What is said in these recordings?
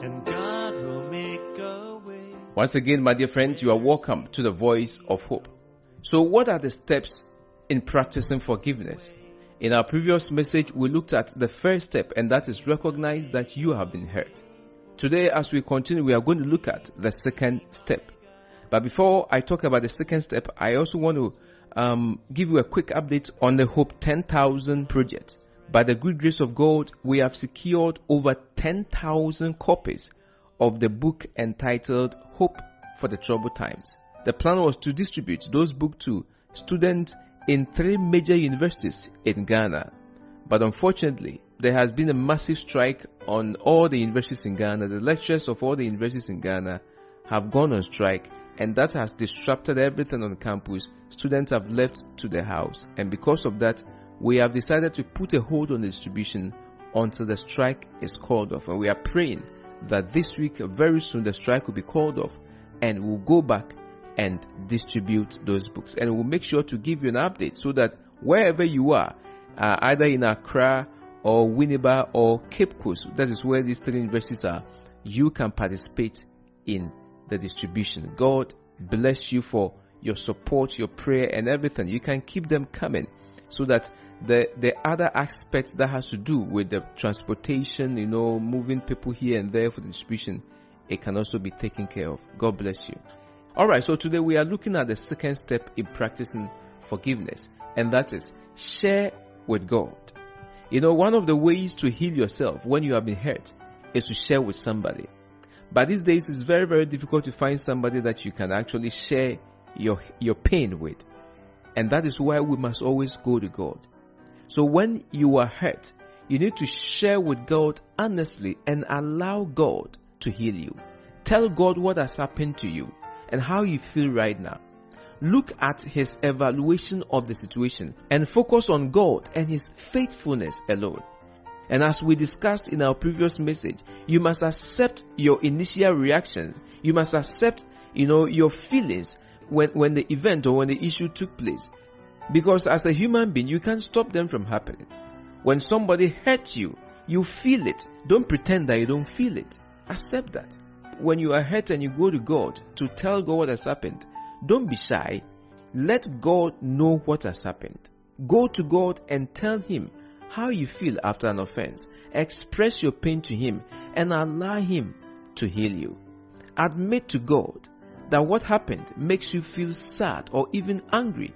and God will make a way. Once again, my dear friends, you are welcome to the Voice of Hope. So what are the steps in practicing forgiveness? In our previous message, we looked at the first step, and that is recognize that you have been hurt. Today, as we continue, we are going to look at the second step. But before I talk about the second step, I also want to give you a quick update on the Hope 10,000 project. By the good grace of God, we have secured over 10,000 copies of the book entitled Hope for the Troubled Times. The plan was to distribute those books to students in 3 major universities in Ghana. But unfortunately, there has been a massive strike on all the universities in Ghana. The lecturers of all the universities in Ghana have gone on strike, and that has disrupted everything on campus. Students have left to their house, and because of that, we have decided to put a hold on the distribution until the strike is called off. And we are praying that this week, very soon, the strike will be called off, and we'll go back and distribute those books. And we'll make sure to give you an update so that wherever you are, either in Accra or Winneba or Cape Coast, that is where these 3 universities are, you can participate in the distribution. God bless you for your support, your prayer, and everything. You can keep them coming so that the other aspects that has to do with the transportation, moving people here and there for the distribution, it can also be taken care of. God bless you. Alright, so today we are looking at the second step in practicing forgiveness, and that is share with God. One of the ways to heal yourself when you have been hurt is to share with somebody. But these days it's very, very difficult to find somebody that you can actually share your pain with. And that is why we must always go to God. So when you are hurt, you need to share with God honestly and allow God to heal you. Tell God what has happened to you and how you feel right now. Look at His evaluation of the situation and focus on God and His faithfulness alone. And as we discussed in our previous message, you must accept your initial reactions. You must accept, your feelings when the event or when the issue took place. Because as a human being, you can't stop them from happening. When somebody hurts you, you feel it. Don't pretend that you don't feel it. Accept that. When you are hurt and you go to God to tell God what has happened, don't be shy. Let God know what has happened. Go to God and tell Him how you feel after an offense. Express your pain to Him and allow Him to heal you. Admit to God that what happened makes you feel sad or even angry.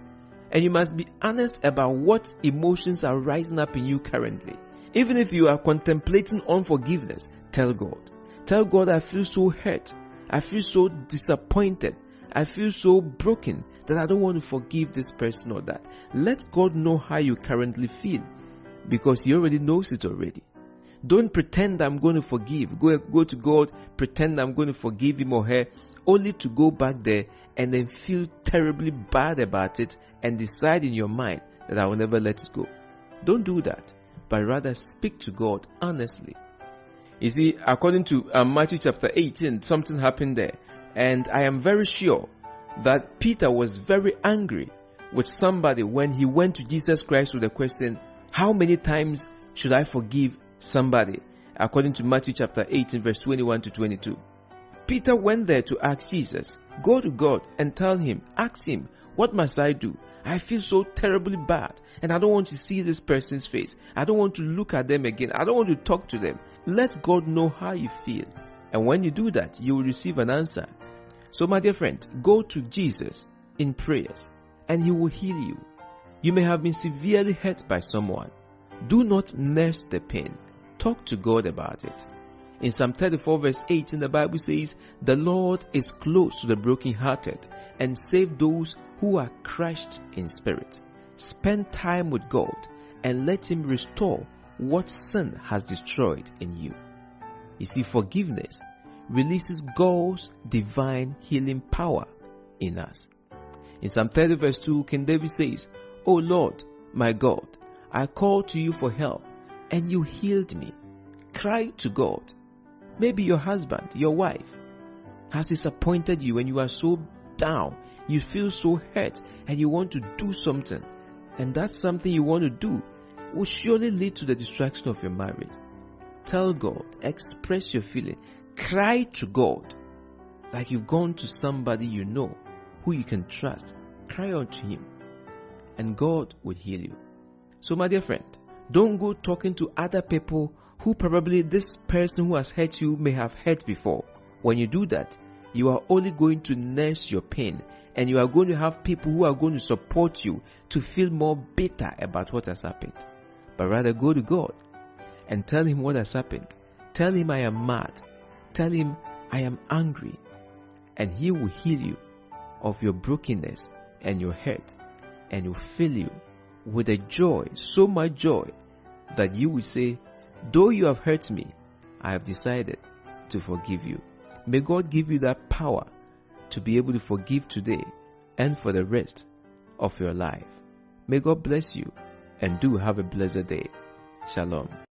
And you must be honest about what emotions are rising up in you currently. Even if you are contemplating unforgiveness, tell God. Tell God, I feel so hurt. I feel so disappointed. I feel so broken that I don't want to forgive this person or that. Let God know how you currently feel, because He already knows it already. Don't pretend I'm going to forgive. Go to God, pretend I'm going to forgive him or her, only to go back there and then feel terribly bad about it and decide in your mind that I will never let it go. Don't do that, but rather speak to God honestly. You see, according to Matthew chapter 18, something happened there. And I am very sure that Peter was very angry with somebody when he went to Jesus Christ with the question, how many times should I forgive somebody? According to Matthew chapter 18, verse 21 to 22. Peter went there to ask Jesus, go to God and tell Him, ask Him, what must I do? I feel so terribly bad and I don't want to see this person's face. I don't want to look at them again. I don't want to talk to them. Let God know how you feel. And when you do that, you will receive an answer. So my dear friend, go to Jesus in prayers and He will heal you. You may have been severely hurt by someone. Do not nurse the pain. Talk to God about it. In Psalm 34 verse 18, the Bible says, the Lord is close to the brokenhearted and save those who are crushed in spirit. Spend time with God and let Him restore what sin has destroyed in you. You see, forgiveness releases God's divine healing power in us. In Psalm 30 verse 2, King David says, O Lord, my God, I called to you for help and you healed me. Cry to God. Maybe your husband, your wife has disappointed you and you are so down. You feel so hurt and you want to do something. And that something you want to do will surely lead to the destruction of your marriage. Tell God, express your feeling, cry to God like you've gone to somebody you know who you can trust. Cry unto him and God will heal you. So my dear friend, don't go talking to other people who probably this person who has hurt you may have hurt before. When you do that, you are only going to nurse your pain, and you are going to have people who are going to support you to feel more bitter about what has happened. But rather go to God and tell him what has happened. Tell him I am mad. Tell him I am angry. And he will heal you of your brokenness and your hurt, and will fill you with a joy, so much joy, that you will say, though you have hurt me, I have decided to forgive you. May God give you that power to be able to forgive today and for the rest of your life. May God bless you, and do have a blessed day. Shalom.